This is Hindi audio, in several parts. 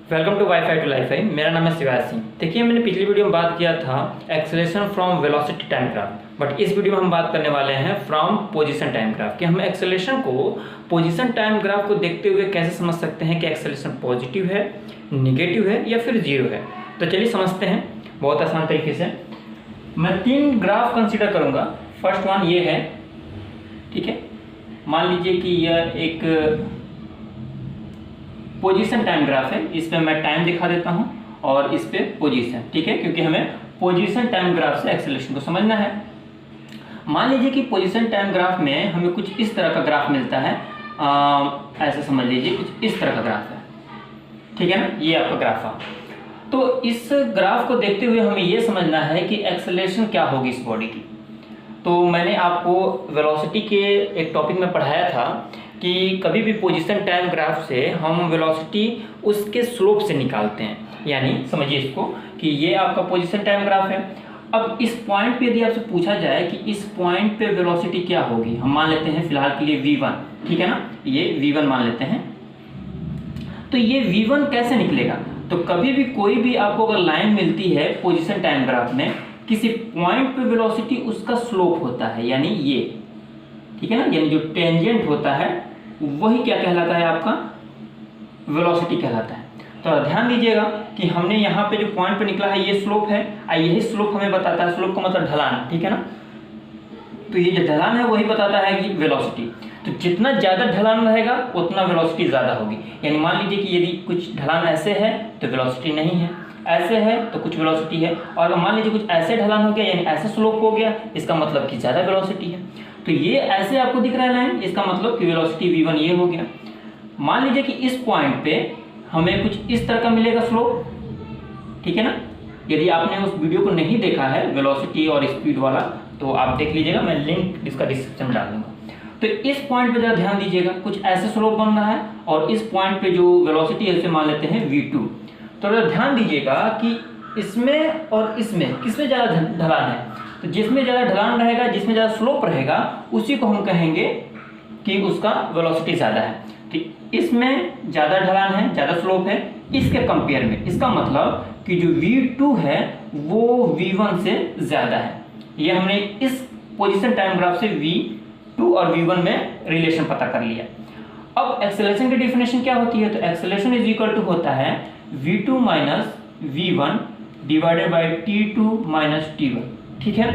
Welcome to wifi to lifi. मेरा नाम है शिवाज सिंह। देखिए, मैंने पिछली वीडियो में बात किया था acceleration from velocity time graph, but इस वीडियो में हम बात करने वाले हैं फ्रॉम पोजीशन टाइम ग्राफ कि हम एक्सेलरेशन को पोजीशन टाइम ग्राफ को देखते हुए कैसे समझ सकते हैं कि एक्सेलरेशन पॉजिटिव है, निगेटिव है या फिर जीरो है। तो चलिए समझते हैं बहुत आसान तरीके से। मैं 3 ग्राफ कंसिडर करूँगा। फर्स्ट वन ये है, ठीक है। मान लीजिए कि यह एक पोजीशन टाइम ग्राफ है। इस पे मैं टाइम दिखा देता हूं और इस पे पोजीशन, ठीक है, क्योंकि हमें पोजीशन टाइम ग्राफ से एक्सेलरेशन को समझना है। मान लीजिए कि पोजीशन टाइम ग्राफ में हमें कुछ इस तरह का ग्राफ मिलता है। ऐसे समझ लीजिए कुछ इस तरह का ग्राफ है, ठीक है ना। ये आपका ग्राफ है। तो इस ग्राफ को देखते हुए हमें ये समझना है कि एक्सेलरेशन क्या होगी इस बॉडी की। तो मैंने आपको वेलोसिटी के एक टॉपिक में पढ़ाया था कि कभी भी पोजीशन टाइम ग्राफ से हम वेलोसिटी उसके स्लोप से निकालते हैं। यानी समझिए इसको कि ये आपका पोजीशन टाइम ग्राफ है। अब इस पॉइंट पे यदि आपसे पूछा जाए कि इस पॉइंट पे वेलोसिटी क्या होगी, हम मान लेते हैं फिलहाल के लिए v1, ठीक है ना, ये v1 मान लेते हैं। तो ये v1 कैसे निकलेगा? तो कभी भी कोई भी आपको अगर लाइन मिलती है पोजीशन टाइम ग्राफ में, किसी पॉइंट पे वेलोसिटी उसका स्लोप होता है, यानी ये, ठीक है ना, यानी जो टेंजेंट होता है वही क्या कहलाता है, आपका वेलोसिटी कहलाता है। तो ध्यान दीजिएगा कि हमने यहाँ पे जो पॉइंट पे निकला है ये स्लोप है, और यही स्लोप हमें बताता है, स्लोप का मतलब ढलान, ठीक है ना। तो ये जो ढलान है वही बताता है कि वेलोसिटी। तो जितना ज़्यादा ढलान रहेगा उतना वेलोसिटी ज़्यादा होगी। यानी मान लीजिए कि यदि कुछ ढलान ऐसे है तो वेलोसिटी नहीं है, ऐसे है तो कुछ वेलोसिटी है, और मान लीजिए कुछ ऐसे ढलान हो गया यानी ऐसे स्लोप हो गया, इसका मतलब कि ज़्यादा वेलोसिटी है। तो ये ऐसे आपको दिख रहा है लाइन, इसका मतलब कि वेलोसिटी v1 ये हो गया। मान लीजिए कि इस पॉइंट पे हमें कुछ इस तरह का मिलेगा स्लोप, ठीक है ना। यदि आपने उस वीडियो को नहीं देखा है वेलोसिटी और स्पीड वाला, तो आप देख लीजिएगा, मैं लिंक इसका डिस्क्रिप्शन में डाल दूंगा। तो इस पॉइंट पे जरा ध्यान दीजिएगा, कुछ ऐसे स्लोप बन रहा है और इस पॉइंट पे जो वेलोसिटी है उसे मान लेते हैं v2। तो जरा ध्यान दीजिएगा कि इसमें और इसमें किसमें ज़्यादा ढलान है। तो जिसमें ज़्यादा ढलान रहेगा, जिसमें ज़्यादा स्लोप रहेगा, उसी को हम कहेंगे कि उसका वेलोसिटी ज़्यादा है। तो इसमें ज़्यादा ढलान है, ज़्यादा स्लोप है इसके कंपेयर में। इसका मतलब कि जो v2 है वो v1 से ज़्यादा है। ये हमने इस पोजीशन टाइम ग्राफ से v2 और v1 में रिलेशन पता कर लिया। अब एक्सेलरेशन की डेफिनेशन क्या होती है? तो एक्सेलरेशन इज इक्वल टू होता है v2 minus v1 divided by t2 minus t1, ठीक है।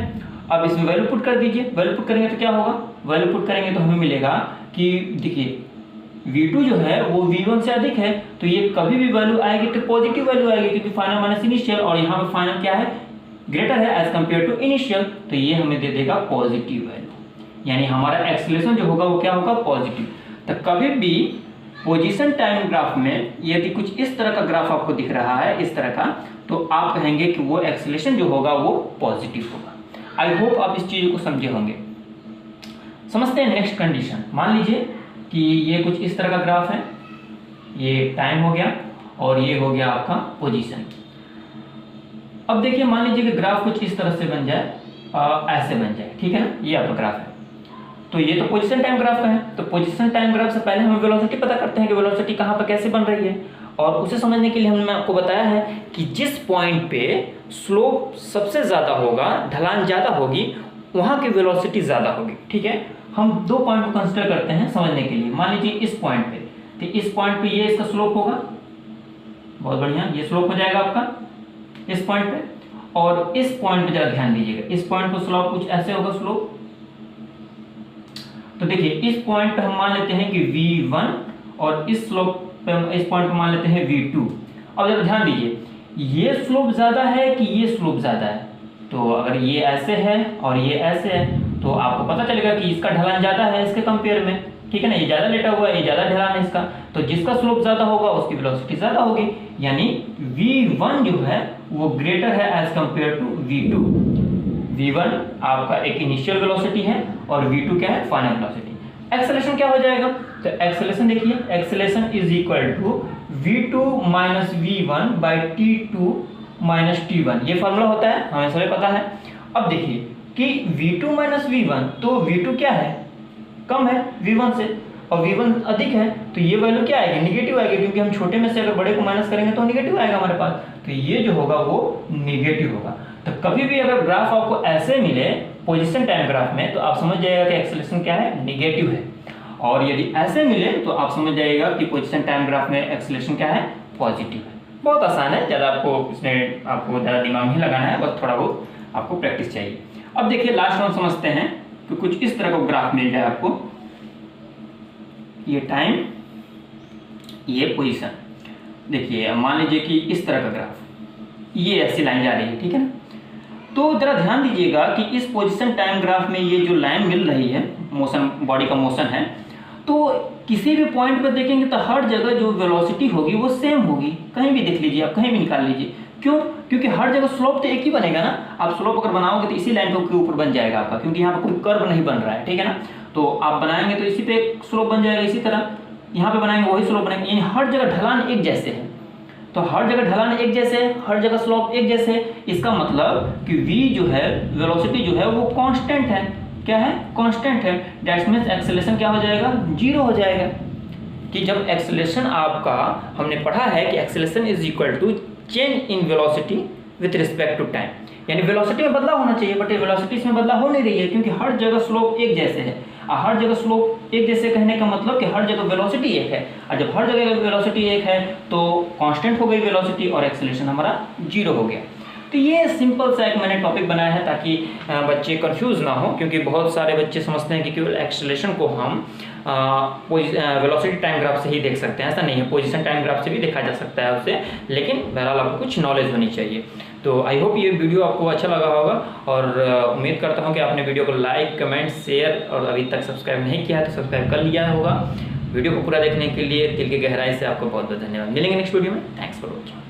अब इसमें वैल्यू पुट कर दीजिए। वैल्यू पुट करेंगे तो क्या होगा? वैल्यू पुट करेंगे तो हमें मिलेगा कि देखिए v2 जो है वो v1 से अधिक है, तो ये कभी भी वैल्यू आएगी तो पॉजिटिव वैल्यू आएगी, क्योंकि फाइनल माइनस इनिशियल, और यहाँ पे फाइनल क्या है, ग्रेटर है एज कंपेयर टू इनिशियल, तो ये हमें दे देगा पॉजिटिव वैल्यू। यानी हमारा एक्सेलरेशन जो होगा वो क्या होगा? पॉजिटिव। तो कभी भी पोजीशन टाइम ग्राफ में यदि कुछ इस तरह का ग्राफ आपको दिख रहा है, इस तरह का, तो आप कहेंगे कि वो एक्सेलरेशन जो होगा वो पॉजिटिव होगा। आई होप आप इस चीज़ को समझे होंगे। समझते हैं नेक्स्ट कंडीशन। मान लीजिए कि ये कुछ इस तरह का ग्राफ है, ये टाइम हो गया और ये हो गया आपका पोजीशन। अब देखिए, मान लीजिए कि ग्राफ कुछ इस तरह से बन जाए, ऐसे बन जाए, ठीक है ना। ये आपका ग्राफ है। तो ये तो पोजीशन टाइम ग्राफ का है। तो पोजीशन टाइम ग्राफ से पहले हम वेलोसिटी पता करते हैं कि वेलोसिटी कहाँ पर कैसे बन रही है, और उसे समझने के लिए हमने आपको बताया है कि जिस पॉइंट पे स्लोप सबसे ज़्यादा होगा, ढलान ज़्यादा होगी, वहाँ की वेलोसिटी ज़्यादा होगी, ठीक है। हम 2 पॉइंट को कंसिडर करते हैं समझने के लिए। मान लीजिए इस पॉइंट पे, तो इस पॉइंट पे ये इसका स्लोप होगा, बहुत बढ़िया, ये स्लोप हो जाएगा आपका इस पॉइंट पे। और इस पॉइंट पे जरा ध्यान दीजिएगा, इस पॉइंट पर स्लोप कुछ ऐसे होगा स्लोप। तो देखिए इस पॉइंट पे हम मान लेते हैं कि v1 और इस स्लोप पे, इस पॉइंट पे मान लेते हैं v2। अब जरा ध्यान दीजिए, ये स्लोप ज़्यादा है कि ये स्लोप ज़्यादा है? तो अगर ये ऐसे है और ये ऐसे है तो आपको पता चलेगा कि इसका ढलान ज़्यादा है इसके कंपेयर में, ठीक है ना। ये ज़्यादा लेटा हुआ है, ये ज़्यादा ढलान है इसका, तो जिसका स्लोप ज़्यादा होगा उसकी वेलोसिटी ज़्यादा होगी। यानी v1 जो है वो ग्रेटर है as compare to v2। v1 आपका एक इनिशियल वेलोसिटी है और v2 क्या है? Final velocity. एक्सेलरेशन क्या हो जाएगा? तो एक्सेलरेशन देखिए, acceleration is equal to v2 minus v1 by t2 minus t1। ये फॉर्मूला होता है, हमें सभी पता है। अब देखिए कि v2 माइनस v1, तो v2 क्या है? कम है v1 से, और V1 अधिक है तो ये वैल्यू क्या आएगी, निगेटिव आएगी, क्योंकि हम छोटे में से अगर बड़े को माइनस करेंगे तो निगेटिव आएगा हमारे पास, तो ये जो होगा वो निगेटिव होगा। तो कभी भी अगर ग्राफ आपको ऐसे मिले पोजीशन टाइम ग्राफ में तो आप समझ जाइएगा कि एक्सेलरेशन क्या है, निगेटिव है, और यदि ऐसे मिले तो आप समझ जाइएगा कि पोजीशन टाइम ग्राफ में एक्सेलरेशन क्या है, पॉजिटिव है। बहुत आसान है, ज़्यादा आपको ज़्यादा दिमाग नहीं लगाना है, बस थोड़ा बहुत आपको प्रैक्टिस चाहिए। अब देखिए लास्ट वन समझते हैं कि कुछ इस तरह का ग्राफ मिल जाए आपको, ये टाइम ये पोजीशन, देखिए मान लीजिए कि इस तरह का ग्राफ, ये ऐसी लाइन जा रही है, ठीक है ना। तो जरा ध्यान दीजिएगा कि इस पोजीशन टाइम ग्राफ में ये जो लाइन मिल रही है, मोशन, बॉडी का मोशन है, तो किसी भी पॉइंट पर देखेंगे तो हर जगह जो वेलोसिटी होगी वो सेम होगी। कहीं भी देख लीजिए आप, कहीं भी निकाल लीजिए, क्यों, क्योंकि हर जगह स्लोप तो एक ही बनेगा ना। आप स्लोप अगर बनाओगे तो इसी लाइन के ऊपर बन जाएगा आपका, क्योंकि यहाँ पर कोई कर्व नहीं बन रहा है, ठीक है ना। तो आप बनाएंगे तो इसी पे स्लोप बन जाएगा, इसी तरह यहाँ पे बनाएंगे वही स्लोप बनेंगे, यानी हर जगह ढलान एक जैसे है। तो हर जगह ढलान एक जैसे, हर जगह स्लोप एक जैसे, इसका मतलब कि v जो है, वेलोसिटी जो है वो कांस्टेंट है। क्या है, कांस्टेंट है। दैट मींस एक्सेलरेशन क्या हो जाएगा, जीरो हो जाएगा। कि जब एक्सेलरेशन आपका, हमने पढ़ा है कि acceleration is equal to change in velocity with respect to time, यानी वेलोसिटी में बदलाव होना चाहिए, बट वेलोसिटी इसमें बदलाव हो नहीं रही है, क्योंकि हर जगह स्लोप एक जैसे है। हर जगह स्लोप एक जैसे कहने का मतलब कि हर जगह वेलोसिटी एक है, और जब हर जगह वेलोसिटी एक है तो कांस्टेंट हो गई वेलोसिटी और एक्सेलरेशन हमारा जीरो हो गया। तो ये सिंपल सा एक मैंने टॉपिक बनाया है ताकि बच्चे कंफ्यूज ना हो, क्योंकि बहुत सारे बच्चे समझते हैं कि केवल एक्सेलरेशन को हम वेलोसिटी टाइम ग्राफ से ही देख सकते हैं। ऐसा नहीं है, पोजीशन टाइम ग्राफ से भी देखा जा सकता है उससे, लेकिन बहरहाल आपको कुछ नॉलेज होनी चाहिए। तो आई होप ये वीडियो आपको अच्छा लगा होगा, और उम्मीद करता हूँ कि आपने वीडियो को लाइक, कमेंट, शेयर और अभी तक सब्सक्राइब नहीं किया है तो सब्सक्राइब कर लिया होगा। वीडियो को पूरा देखने के लिए दिल की गहराई से आपको बहुत बहुत धन्यवाद। मिलेंगे नेक्स्ट वीडियो में। Thanks for watching.